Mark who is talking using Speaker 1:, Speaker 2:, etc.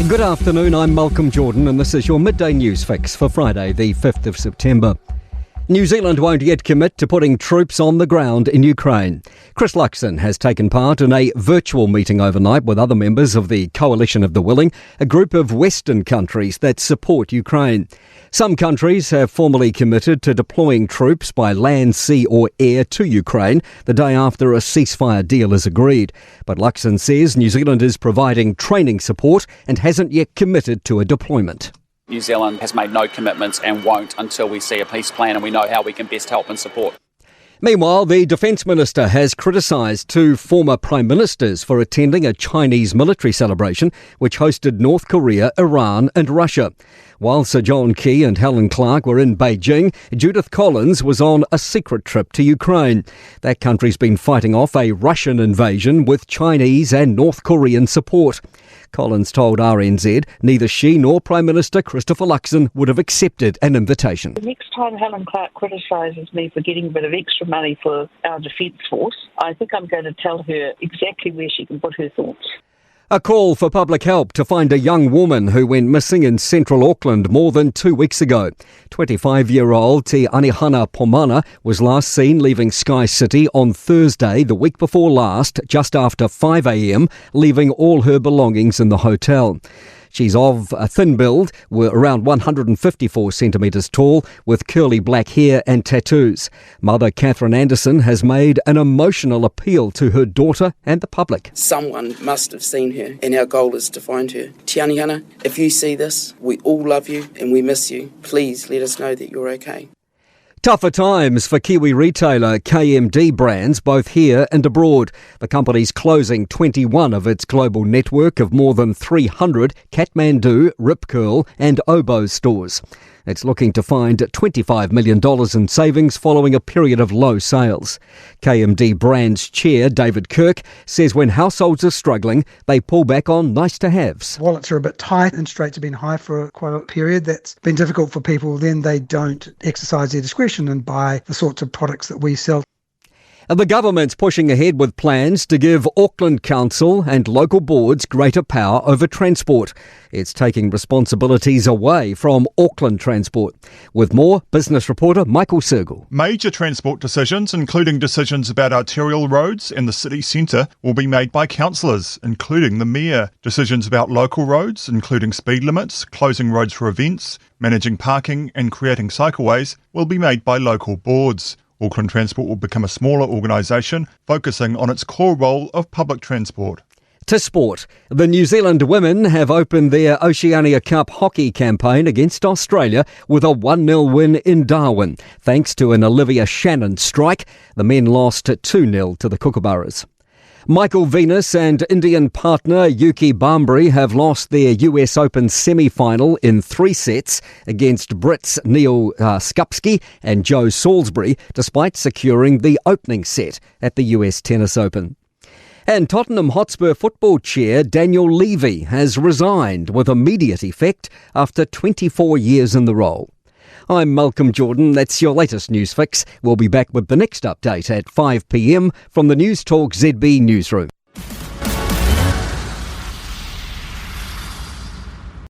Speaker 1: Good afternoon, I'm Malcolm Jordan and this is your midday news fix for Friday the 5th of September. New Zealand won't yet commit to putting troops on the ground in Ukraine. Chris Luxon has taken part in a virtual meeting overnight with other members of the Coalition of the Willing, a group of Western countries that support Ukraine. Some countries have formally committed to deploying troops by land, sea or air to Ukraine the day after a ceasefire deal is agreed. But Luxon says New Zealand is providing training support and hasn't yet committed to a deployment.
Speaker 2: New Zealand has made no commitments and won't until we see a peace plan and we know how we can best help and support.
Speaker 1: Meanwhile, the Defence Minister has criticised two former Prime Ministers for attending a Chinese military celebration which hosted North Korea, Iran and Russia. While Sir John Key and Helen Clark were in Beijing, Judith Collins was on a secret trip to Ukraine. That country's been fighting off a Russian invasion with Chinese and North Korean support. Collins told RNZ neither she nor Prime Minister Christopher Luxon would have accepted an invitation.
Speaker 3: The next time Helen Clark criticises me for getting a bit of extra money for our Defence Force, I think I'm going to tell her exactly where she can put her thoughts.
Speaker 1: A call for public help to find a young woman who went missing in central Auckland more than 2 weeks ago. 25-year-old Te Anihana Pomana was last seen leaving Sky City on Thursday, the week before last, just after 5 a.m, leaving all her belongings in the hotel. She's of a thin build, around 154 centimetres tall, with curly black hair and tattoos. Mother Catherine Anderson has made an emotional appeal to her daughter and the public.
Speaker 4: Someone must have seen her, and our goal is to find her. Te Anihana, if you see this, we all love you and we miss you. Please let us know that you're okay.
Speaker 1: Tougher times for Kiwi retailer KMD Brands, both here and abroad. The company's closing 21 of its global network of more than 300 Kathmandu, Rip Curl and Oboe stores. It's looking to find $25 million in savings following a period of low sales. KMD Brands chair David Kirk says when households are struggling, they pull back on nice-to-haves.
Speaker 5: Wallets are a bit tight, interest rates have been high for quite a period. That's been difficult for people. Then they don't exercise their discretion and buy the sorts of products that we sell.
Speaker 1: The government's pushing ahead with plans to give Auckland Council and local boards greater power over transport. It's taking responsibilities away from Auckland Transport. With more, business reporter Michael Sergel.
Speaker 6: Major transport decisions, including decisions about arterial roads and the city centre, will be made by councillors, including the mayor. Decisions about local roads, including speed limits, closing roads for events, managing parking and creating cycleways, will be made by local boards. Auckland Transport will become a smaller organisation, focusing on its core role of public transport.
Speaker 1: To sport, the New Zealand women have opened their Oceania Cup hockey campaign against Australia with a 1-0 win in Darwin. Thanks to an Olivia Shannon strike, the men lost 2-0 to the Kookaburras. Michael Venus and Indian partner Yuki Bambri have lost their US Open semi-final in 3 sets against Brits Neil Skupski and Joe Salisbury, despite securing the opening set at the US Tennis Open. And Tottenham Hotspur football chair Daniel Levy has resigned with immediate effect after 24 years in the role. I'm Malcolm Jordan. That's your latest news fix. We'll be back with the next update at 5 p.m. from the Newstalk ZB newsroom.